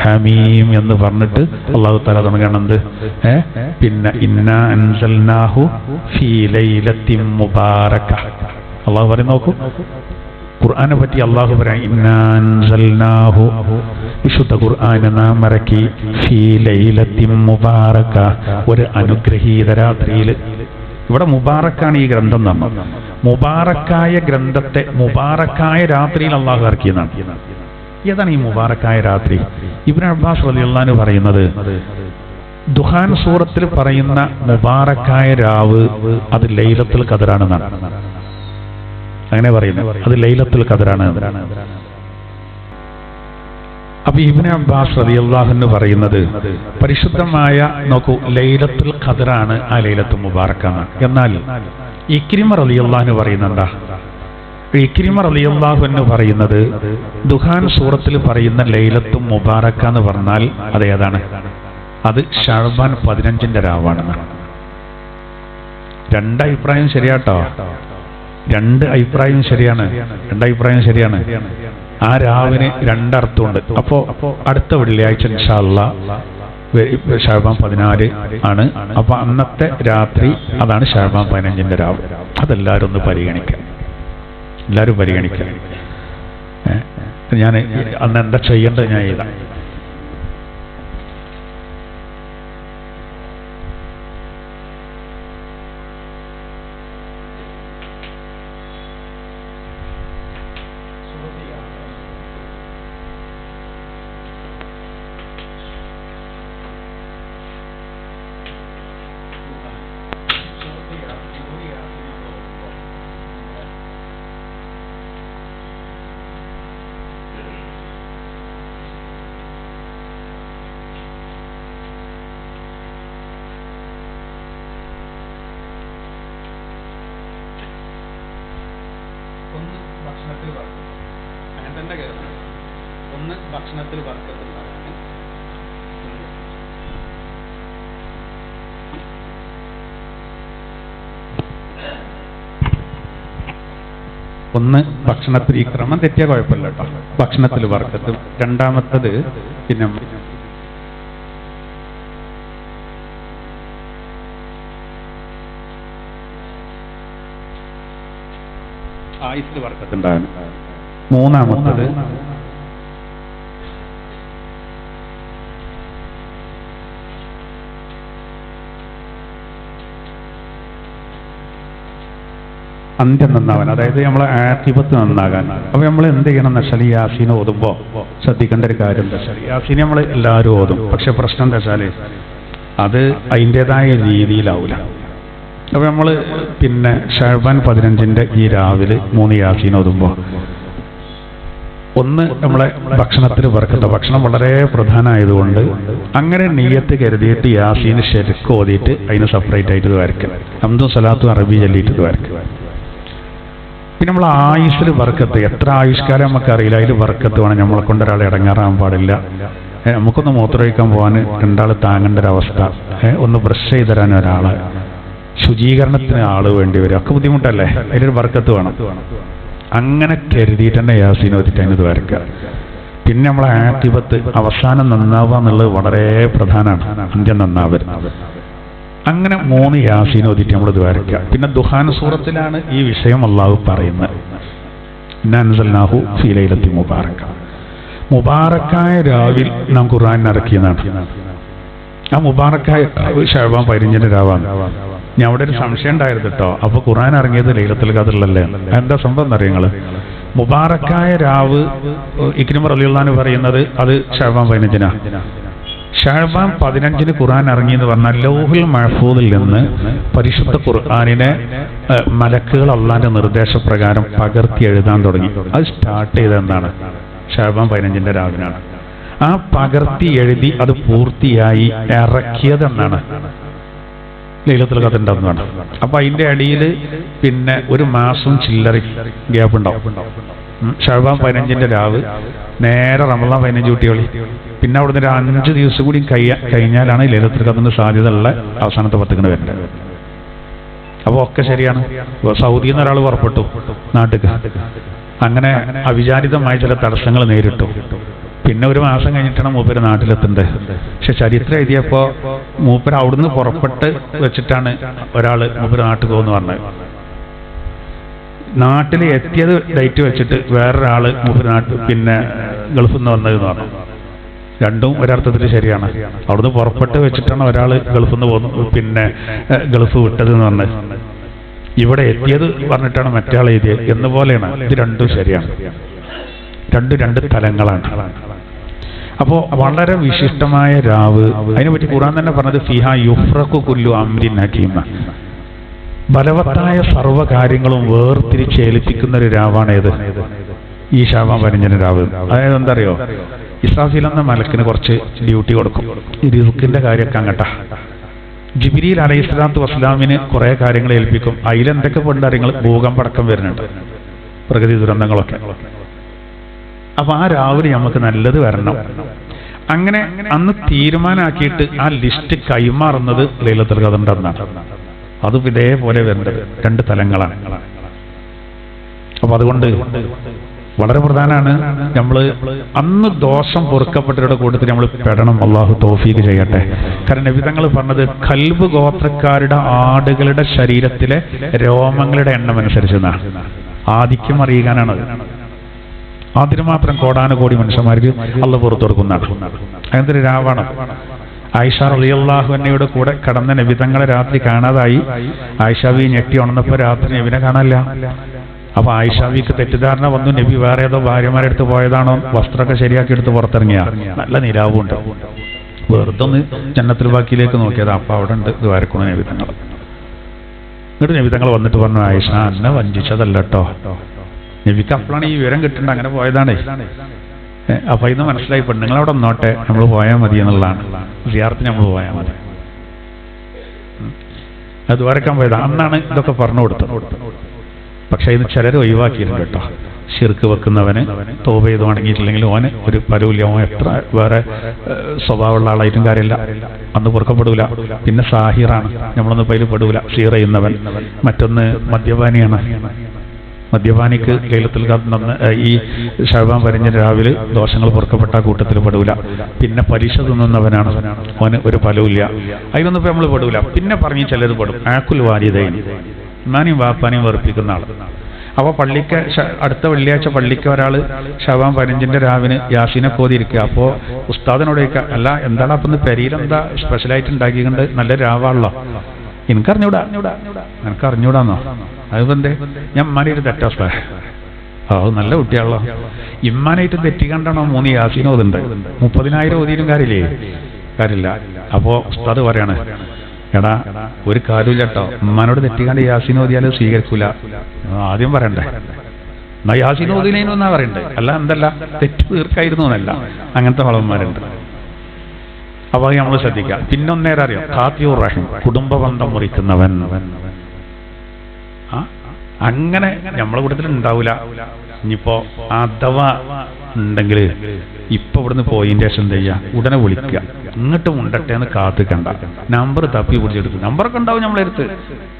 ഹമീം എന്ന് പറഞ്ഞിട്ട് അല്ലാഹു തആല തുടങ്ങുന്നത്. പിന്നെ ഇന്നാ അൻസൽനാഹു ഫീ ലൈലത്തിൻ മുബാറക. അല്ലാഹു പറയും, നോക്കൂ ഖുർആനെ പറ്റി അല്ലാഹു പറയാം, ഇന്നാ അൻസൽനാഹു, വിശുദ്ധ ഖുർആനെ നാം ഇറക്കി, ഫീ ലൈലത്തിൻ മുബാറക, ഒരു അനുഗ്രഹീത രാത്രിയിൽ. ഇവിടെ മുബാറക്കാണ് ഈ ഗ്രന്ഥം നമ്മൾ. മുബാറക്കായ ഗ്രന്ഥത്തെ മുബാറക്കായ രാത്രിയിൽ അല്ലാഹു ഇറക്കിയതാണ്. ഏതാണ് ഈ മുബാറക്കായ രാത്രി? ഇബ്നു അബ്ബാസ് റളിയല്ലാഹു അൻഹു പറയുന്നത്, ദുഹാൻ സൂറത്തിൽ പറയുന്ന മുബാറക്കായ രാവ് അത് ലൈലത്തുൽ ഖദറാണെന്നാണ്. അങ്ങനെ പറയുന്നത്, അത് ലൈലത്തുൽ ഖദറാണ്. അപ്പൊ ഇബ്നു അബ്ബാസ് റളിയല്ലാഹു അൻഹു പറയുന്നത്, പരിശുദ്ധമായ നോക്കൂ, ലൈലത്തുൽ ഖദറാണ് ആ ലൈലത്തുൽ മുബാറക്കാണ്. എന്നാൽ ഇക്രിമ റളിയല്ലാഹു അൻഹു പറയുന്നുണ്ടാ, ഇക്രിമ റളിയല്ലാഹു അൻഹു പറയുന്നത്, ദുഹാൻ സൂറത്തിൽ പറയുന്ന ലൈലത്തുൽ മുബാറക്ക എന്ന് പറഞ്ഞാൽ അത് ഏതാണ്? അത് ശഅബാൻ 15 രാവാണെന്ന്. രണ്ടഭിപ്രായം ശരിയാട്ടോ, രണ്ടഭിപ്രായം ശരിയാണ്. ആ രാവിന് രണ്ടർത്ഥമുണ്ട്. അപ്പോ അടുത്ത വെള്ളിയാഴ്ച ഇൻഷാ അല്ലാഹ് ശഅബാൻ 14 ആണ്. അപ്പൊ അന്നത്തെ രാത്രി അതാണ് ശഅബാൻ 15 രാവ്. അതെല്ലാവരും ഒന്ന് പരിഗണിക്കാം, എല്ലാവരും പരിഗണിക്കാം. ഞാൻ അന്ന് എന്താ ചെയ്യേണ്ടത് ഞാൻ എഴുതാം. ഭക്ഷണത്തിൽ ബർക്കത്ത്, അങ്ങനെ തന്നെ കയറണം. ഒന്ന് ഭക്ഷണത്തിൽ ബർക്കത്ത് ഉണ്ടാകാൻ, ഒന്ന് ഭക്ഷണത്തിൽ, ഈ ക്രമം തെറ്റിയ കുഴപ്പമില്ല കേട്ടോ. ഭക്ഷണത്തിൽ ബർക്കത്ത്. രണ്ടാമത്തത് പിന്നെ ആയുസ്സിൽ ബർക്കത്തുണ്ടാകാൻ. മൂന്നാമത്തത് അന്ത്യം നന്നാവാൻ, അതായത് നമ്മളെ ആഖിബത്ത് നന്നാകാൻ. അപ്പൊ നമ്മൾ എന്ത് ചെയ്യണം എന്ന് വെച്ചാൽ, ഈ യാസീൻ ഓതുമ്പോൾ ശ്രദ്ധിക്കേണ്ട ഒരു കാര്യം എന്താ വെച്ചാൽ, യാസീൻ നമ്മൾ എല്ലാവരും ഓതും, പക്ഷെ പ്രശ്നം എന്താ വെച്ചാൽ അത് അതിൻ്റെതായ രീതിയിലാവില്ല. അപ്പൊ നമ്മൾ പിന്നെ ശഅബാൻ 15 ഈ രാവിലെ 3 യാസീൻ ഓതുമ്പോൾ, ഒന്ന് നമ്മളെ ഭക്ഷണത്തിൽ ബർക്കത്ത്, ഭക്ഷണം വളരെ പ്രധാനമായതുകൊണ്ട് അങ്ങനെ നിയ്യത്ത് കരുതിയിട്ട് യാസീൻ ശരിക്കും ഓതിയിട്ട് അതിന് സെപ്പറേറ്റ് ആയിട്ട് വരയ്ക്കുക. ഹംദും സലാത്തും അറബി ചൊല്ലിയിട്ട് വരയ്ക്കുക. പിന്നെ നമ്മൾ ആയുസ്സിൽ ബർക്കത്ത്, എത്ര ആയുഷ്കാലം നമുക്കറിയില്ല, അതിൽ ബർക്കത്ത് വേണം. നമ്മളെ കൊണ്ട് ഒരാളെ ഇടങ്ങാറാൻ പാടില്ല. നമുക്കൊന്ന് മൂത്രമൊഴിക്കാൻ പോകാൻ 2 ആൾ താങ്ങേണ്ട ഒരവസ്ഥ, ഒന്ന് ബ്രഷ് ചെയ്ത് തരാൻ ഒരാള്, ശുചീകരണത്തിന് ആള് വേണ്ടി വരും, ഒക്കെ ബുദ്ധിമുട്ടല്ലേ, അതിലൊരു ബർക്കത്ത് വേണം. അങ്ങനെ കരുതിയിട്ട് തന്നെ യാസീൻ ഓതിയിട്ട് അതിന് വരയ്ക്കുക. പിന്നെ നമ്മളെ ആഖിബത്ത്, അവസാനം നന്നാവുക എന്നുള്ളത് വളരെ പ്രധാനമാണ്, അന്ത്യം നന്നാവരുത്. അങ്ങനെ 3 യാസീൻ ഓതിയിട്ട് നമ്മൾ വരയ്ക്കുക. പിന്നെ ദുഹാൻ സൂറത്തിലാണ് ഈ വിഷയം അല്ലാഹു പറയുന്നത്, ഇന്നാ അൻസൽനാഹു ഫീ ലൈലത്തിൻ മുബാറക. മുബാറക്കായ രാവിൽ നാം ഖുർആൻ ഇറക്കിയതാണ്. ആ മുബാറക്കായ ശഅബാൻ 15 രാവാണ്. ഞാൻ അവിടെ ഒരു സംശയം ഉണ്ടായിരുന്നു കേട്ടോ. അപ്പൊ ഖുർആൻ ഇറങ്ങിയത് ലൈലത്തുൽ ഖദറിലല്ലേ? എന്താ സംഭവം എന്നറിയോ നിങ്ങള്? മുബാറക്കായ രാവ് ഇക്രിമ റളിയല്ലാഹു അൻഹു പറയുന്നത് അത് ശഅബാൻ 15. ശഅബാൻ 15 ഖുർആൻ ഇറങ്ങി എന്ന് പറഞ്ഞാൽ ലൗഹുൽ മഹ്ഫൂദിൽ നിന്ന് പരിശുദ്ധ ഖുർആനിനെ മലക്കുകൾ അള്ളാന്റെ നിർദ്ദേശപ്രകാരം പകർത്തി എഴുതാൻ തുടങ്ങി. അത് സ്റ്റാർട്ട് ചെയ്തത് എന്താണ്? ശഅബാൻ 15 രാവിനാണ്. ആ പകർത്തി എഴുതി അത് പൂർത്തിയായി ഇറക്കിയതെന്നാണ് ലൈലത്തുൽ ഖദർ ഉണ്ടാവുന്നതാണ്. അപ്പൊ അതിന്റെ അടിയിൽ പിന്നെ 1 മാസം ചില്ലറി ഗ്യാപ്പ് ഉണ്ടാവും. ശഅബാൻ 15 രാവ് നേരെ റമളാൻ 15 കുട്ടികളി, പിന്നെ അവിടുന്ന് ഒരു 5 ദിവസം കൂടി കഴിഞ്ഞാലാണ് ലൈലത്തുൽ ഖദറിന് സാധ്യത ഉള്ള അവസാനത്തെ 10 വരുന്നത്. അപ്പോൾ ഒക്കെ ശരിയാണ്. സൗദിയിൽ നിന്ന് ഒരാൾ പുറപ്പെട്ടു നാട്ടിക്ക്, അങ്ങനെ അവിചാരിതമായ ചില തടസ്സങ്ങൾ നേരിട്ടു. പിന്നെ ഒരു മാസം കഴിഞ്ഞിട്ടാണ് മൂപ്പര് നാട്ടിലെത്തുന്നത്. പക്ഷെ ചരിത്രം എഴുതിയപ്പോൾ മൂപ്പര് അവിടുന്ന് പുറപ്പെട്ട് വെച്ചിട്ടാണ് ഒരാൾ മൂപ്പര് നാട്ടിൽ പോകുന്നു പറഞ്ഞത്. നാട്ടിൽ എത്തിയത് ഡേറ്റ് വെച്ചിട്ട് വേറൊരാള് മൂപ്പര് പിന്നെ ഗൾഫിൽ നിന്ന് വന്നതെന്ന് പറഞ്ഞു. രണ്ടും ഒരർത്ഥത്തിൽ ശരിയാണ്. അവിടുന്ന് പുറപ്പെട്ട് വെച്ചിട്ടാണ് ഒരാൾ ഗൾഫിൽ നിന്ന് പോകുന്നു പിന്നെ ഗൾഫ് വിട്ടതെന്ന് പറഞ്ഞത്. ഇവിടെ എത്തിയത് പറഞ്ഞിട്ടാണ് മറ്റേ ആൾ എഴുതിയത് എന്നുപോലെയാണ്. ഇത് രണ്ടും ശരിയാണ്. രണ്ട് തലങ്ങളാണ്. അപ്പോൾ വളരെ വിശിഷ്ടമായ രാവ്. അതിനെപ്പറ്റി ഖുർആൻ തന്നെ പറഞ്ഞത് ഫിഹാ യുഫ്രഖു കുല്ലു അംരിൻ ഹകീം. ബലവത്തായ സർവ്വ കാര്യങ്ങളും വേർതിരിച്ചേൽപ്പിക്കുന്ന ഒരു രാവാണേത്? ഈ ശഅബാൻ 15 രാവ്. അതായത് എന്താ അറിയോ, ഇസ്രാഫീൽ എന്ന മലക്കിന് കുറച്ച് ഡ്യൂട്ടി കൊടുക്കും. ഈ റിസ്കിന്റെ കാര്യമൊക്കെ അങ്ങട്ടാ. ജിബ്രീൽ അലൈഹിസ്സലാത്തു വസ്സലാമിന് കുറെ കാര്യങ്ങൾ ഏൽപ്പിക്കും. അതിലെന്തൊക്കെ കാര്യങ്ങൾ ഭൂകമ്പടക്കം വരുന്നുണ്ട്, പ്രകൃതി ദുരന്തങ്ങളൊക്കെ. അപ്പൊ ആ രാവിലെ നമുക്ക് നല്ലത് വരണം. അങ്ങനെ അന്ന് തീരുമാനമാക്കിയിട്ട് ആ ലിസ്റ്റ് കൈമാറുന്നത് ലൈലത്തുൽ ഖദറിന്റെ അന്നാണ്. അതും ഇതേപോലെ വരേണ്ടത് 2 തലങ്ങളാണ്. അപ്പൊ അതുകൊണ്ട് വളരെ പ്രധാനമാണ് നമ്മൾ അന്ന് ദോഷം പൊറുക്കപ്പെട്ടവരുടെ കൂട്ടത്തിൽ നമ്മൾ പെടണം. അള്ളാഹു തൗഫീഖ് ചെയ്യട്ടെ. കാരണം നബി തങ്ങൾ പറഞ്ഞത് കൽബ് ഗോത്രക്കാരുടെ ആടുകളുടെ ശരീരത്തിലെ രോമങ്ങളുടെ എണ്ണം അനുസരിച്ചെന്നാണ്. ആധിക്യം അറിയിക്കാനാണത്. അതിന് മാത്രം കോടാനുകോടി മനുഷ്യന്മാർക്ക് അള്ളാഹു പുറത്തു കൊടുക്കുന്നതാണ്. അങ്ങനത്തെ ഒരു രാവാണ്. ആയിഷ റളിയല്ലാഹു അൻഹയുടെ കൂടെ കടന്ന നബി തങ്ങളെ രാത്രി കാണാതായി. ആയിഷ ബി ഞെട്ടി ഉണർന്നപ്പോൾ രാത്രി നബിനെ കാണാനില്ല. അപ്പൊ ആയിഷ ബിക്ക് തെറ്റിദ്ധാരണ വന്നു, നബി വേറെ ഏതോ ഭാര്യമാരെ അടുത്ത് പോയതാണോ, വസ്ത്രമൊക്കെ ശരിയാക്കി എടുത്ത് പുറത്തിറങ്ങിയ. നല്ല നിലാവുണ്ട്. വെറുതെ ഒന്ന് ജന്നത്തുൽ ബാക്കിയിലേക്ക് നോക്കിയത്. അപ്പൊ അവിടെ ഉണ്ട് ദ്വാരക്കുണ നബി തങ്ങൾ. എന്നിട്ട് നബി തങ്ങൾ വന്നിട്ട് പറഞ്ഞു, ആയിഷ എന്നെ വഞ്ചിച്ചതല്ല കേട്ടോ. നബിക്ക് അപ്പോഴാണ് ഈ വിവരം കിട്ടേണ്ട. അങ്ങനെ പോയതാണേ. അപ്പൊ ഇന്ന് മനസ്സിലായി, പെണ്ണുങ്ങളവിടെ നോട്ടെ, നമ്മൾ പോയാൽ മതി എന്നുള്ളതാണ്. സിയാറത്തിന് നമ്മൾ പോയാൽ മതി. അത് വരക്കാൻ പോയതാണ്. അന്നാണ് ഇതൊക്കെ പറഞ്ഞു കൊടുത്തത്. പക്ഷെ ഇത് ചിലർ ഒഴിവാക്കിയിട്ടുണ്ട് കേട്ടോ. ശിർക്ക് വെക്കുന്നവന് തൗബ ചെയ്ത് മടങ്ങിയിട്ടില്ലെങ്കിൽ ഓന് ഒരു പരൂല്ല. ഓൻ എത്ര വേറെ സ്വഭാവമുള്ള ആളായിട്ടും കാര്യമില്ല, അന്ന് പൊറുക്കപ്പെടൂല. പിന്നെ സാഹിറാണ്, നമ്മളൊന്നും പൈല് പെടൂല. സീർ ചെയ്യുന്നവൻ. മറ്റൊന്ന് മദ്യപാനിയാണ്. മദ്യപാനിക്ക് ലൈലത്തുൽ ഖദർ ഈ ശഅബാൻ 15 രാവിലെ ദോഷങ്ങൾ പൊറുക്കപ്പെട്ട കൂട്ടത്തിൽ പെടൂല. പിന്നെ പലിശ തിന്നുന്നവനാണ്, ഓന് ഒരു ഫലവുമില്ല. അതിലൊന്നും ഇപ്പൊ നമ്മൾ പെടൂല. പിന്നെ പറഞ്ഞ് ചിലത് പെടും. ആക്കുൽ വാലിദൈൻ, ഉമ്മാനെയും വാപ്പാനെയും വെറുപ്പിക്കുന്ന ആള്. അപ്പൊ പള്ളിക്ക് അടുത്ത വെള്ളിയാഴ്ച പള്ളിക്ക് ഒരാൾ ശഅബാൻ 15 രാവിന് യാസീനൊക്കെ ഓതിയിരിക്കുക. അപ്പോ ഉസ്താദിനോട് ചോദിക്കുക, അല്ല എന്താണ് അപ്പം ഇന്ന് പെരിയിലെന്താ സ്പെഷ്യലായിട്ട് ഉണ്ടാക്കിക്കൊണ്ട്? നല്ല രാവാണല്ലോ. എനിക്കറിഞ്ഞൂടാ. എനിക്കറിഞ്ഞൂടാന്നോ? അതുകൊണ്ട് ഞാൻ ഉമ്മാനായിട്ട് തെറ്റാസ്ത. അത് നല്ല കുട്ടിയാണല്ലോ. ഇമ്മാനായിട്ട് തെറ്റിക്കണ്ടാണോ 3 യാസീൻ ഓതുണ്ട്? 30,000 ഓതിയിലും കാര്യമില്ല. അപ്പോ ഉസ്താദ് പറയാണ്, എടാ ഒരു കാര്യമില്ല കേട്ടോ, ഉമ്മാനോട് തെറ്റിക്കാണ്ട് യാസീൻ ഓതിയാലും സ്വീകരിക്കൂല. ആദ്യം പറയണ്ടേ, എന്നാ യാസീൻ ഓതിനേനും എന്നാ പറയണ്ടേ. അല്ല എന്തല്ല തെറ്റ് തീർക്കായിരുന്നു എന്നല്ല. അങ്ങനത്തെ വളവന്മാരുണ്ട്. അപ്പൊ അത് നമ്മൾ ശ്രദ്ധിക്കാം. പിന്നെ ഒന്നേരം അറിയാം, ഖാത്തിയുർ റഹീം, കുടുംബ ബന്ധം മുറിക്കുന്നവൻ. അങ്ങനെ നമ്മളെ കൂട്ടത്തിൽ ഉണ്ടാവില്ല. ഇനിയിപ്പോ അഥവാ ഉണ്ടെങ്കിൽ ഇപ്പൊ ഇവിടുന്ന് പോയിന്റെ ശേഷം എന്ത് ചെയ്യാ, ഉടനെ വിളിക്കുക. ഇങ്ങോട്ട് മുണ്ടട്ടെ എന്ന് കാത്തിക്കണ്ട. നമ്പർ തപ്പി പിടിച്ചെടുക്കും. നമ്പറൊക്കെ ഉണ്ടാവും നമ്മളെടുത്ത്.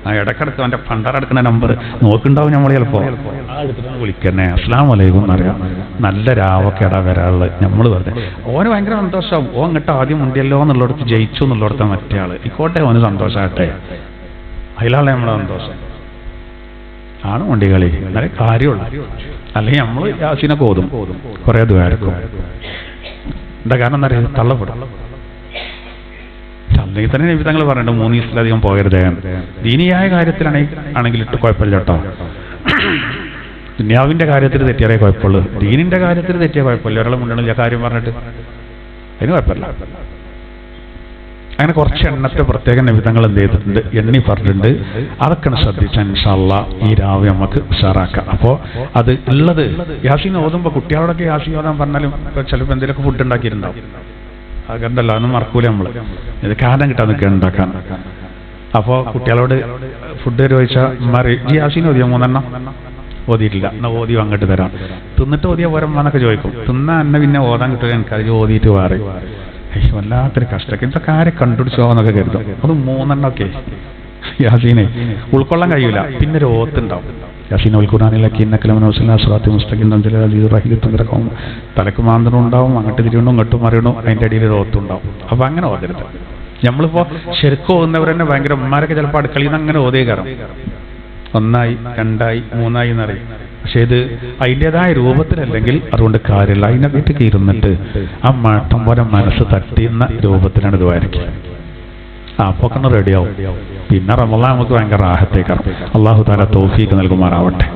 ആ ഇടക്കിടക്ക് അവന്റെ പണ്ടറെടുക്കുന്ന നമ്പർ നോക്കുണ്ടാവും നമ്മൾ. ചിലപ്പോ വിളിക്കണേ, അസ്സലാമു അലൈക്കും എന്നറിയാം. നല്ല രാവൊക്കെ ഇടാ വരാനുള്ളത്. നമ്മൾ വെറുതെ ഓന് ഭയങ്കര സന്തോഷമാവും. ഓ ഇങ്ങോട്ട് ആദ്യം മുണ്ടിയല്ലോ എന്നുള്ളിടത്ത് ജയിച്ചു എന്നുള്ളിടത്ത് മറ്റേ ആള് ഇക്കോട്ടെ, ഓന് സന്തോഷമാകട്ടെ. അതിലാണ് നമ്മളെ സന്തോഷം. ആണ് വണ്ടികളി, എന്നാലേ കാര്യമുള്ളൂ. അല്ലെങ്കിൽ നമ്മൾ യാസീനൊക്കെ ഓതും, കുറെ ദ്വാരക്കും. എന്താ കാരണം എന്താ പറയുക, തള്ളപ്പെടും. അല്ലെങ്കിൽ തന്നെ നബി തങ്ങൾ പറഞ്ഞിട്ടുണ്ട് 3 ദിവസത്തിലധികം പോകരുത്. ദീനിയായ കാര്യത്തിലാണെങ്കിൽ ഇട്ട് കുഴപ്പമില്ല കേട്ടോ. ദുനിയാവിന്റെ കാര്യത്തിൽ തെറ്റിയാലേ കുഴപ്പമുള്ളൂ. ദീനിന്റെ കാര്യത്തിൽ തെറ്റിയാൽ കുഴപ്പമില്ല. ഒരാളെ മുന്നണില്ല കാര്യം പറഞ്ഞിട്ട് അതിന് കുഴപ്പമില്ല. അങ്ങനെ കുറച്ച് എണ്ണത്തെ പ്രത്യേകം നബി തങ്ങൾ എന്ത് ചെയ്തിട്ടുണ്ട്, എണ്ണി പറഞ്ഞിട്ടുണ്ട്. അതൊക്കെ ശ്രദ്ധിച്ചാൽ ഇൻഷാ അല്ലാഹ് ഈ രാവ് നമുക്ക് ഉഷാറാക്കാം. അപ്പോൾ അത് ഉള്ളത് യാസീൻ ഓതുമ്പോൾ കുട്ടികളോടൊക്കെ യാസീൻ ഓതാൻ പറഞ്ഞാലും ചിലപ്പോൾ എന്തെങ്കിലുമൊക്കെ ഫുഡ് ഉണ്ടാക്കിയിട്ടുണ്ടാവും. അതെന്തല്ല, അതൊന്നും മറക്കൂല നമ്മൾ. ഇത് കാലം കിട്ടാൻ നിൽക്കുക ഉണ്ടാക്കാൻ. അപ്പോൾ കുട്ടികളോട് ഫുഡ് ചോദിച്ചാൽ യാസീൻ ഓതിയോ 3 എണ്ണം? ഓതിയിട്ടില്ല. എന്നാൽ ഓതി അങ്ങോട്ട് തരാം. തിന്നിട്ട് ഓതിയ പോരമ്മാന്നൊക്കെ ചോദിക്കും. തിന്നാ എന്നെ പിന്നെ ഓതാൻ കിട്ടുക എനിക്കത് ഓതിയിട്ട് വേറെ. വല്ലാത്തൊരു കഷ്ടമൊക്കെ. ഇതൊക്കെ ആരെ കണ്ടുപിടിച്ചോ എന്നൊക്കെ കരുതും. അത് 3 എണ്ണമൊക്കെ യാസീനെ ഉൾക്കൊള്ളാൻ കഴിയൂല. പിന്നെ ഒരു ഓത്തുണ്ടാവും, യാസീൻ അൽ ഖുർആനിലൊക്കെ ഇന്നക്കലമനോസ്ലാസ്വാത്തി മുസ്തഖിൻ റഹീലിറക്കും, തലക്ക് മാന്തണം ഉണ്ടാവും, അങ്ങോട്ട് തിരിയണോ ഇങ്ങോട്ടും മറിയണോ, അതിൻ്റെ അടിയിൽ ഒരു ഓത്തുണ്ടാവും. അപ്പൊ അങ്ങനെ ഓതരുത്. നമ്മളിപ്പോ ശരിക്കും ഓതുന്നവർ തന്നെ ഭയങ്കര ഉമ്മാരൊക്കെ ചിലപ്പോൾ അടുക്കളയിൽ നിന്ന് അങ്ങനെ ഓതേ കയറും, 1 ആയി 2 ആയി 3 ആയി എന്നറിയും. പക്ഷെ ഇത് അതിൻ്റെതായ രൂപത്തിലല്ലെങ്കിൽ അതുകൊണ്ട് കാര്യമില്ല. അതിനകത്തേക്ക് ഇരുന്നിട്ട് ആ മാട്ടം പോലെ മനസ്സ് തട്ടിയുന്ന രൂപത്തിലാണ് ഇത് വരയ്ക്കുക. അപ്പൊ ഒക്കെ റെഡിയാവും. പിന്നെ റമളാൻ നമുക്ക് ഭയങ്കര റാഹത്തേക്കാണ്. അല്ലാഹു തആല തൗഫീഖ് നൽകുമാറാവട്ടെ.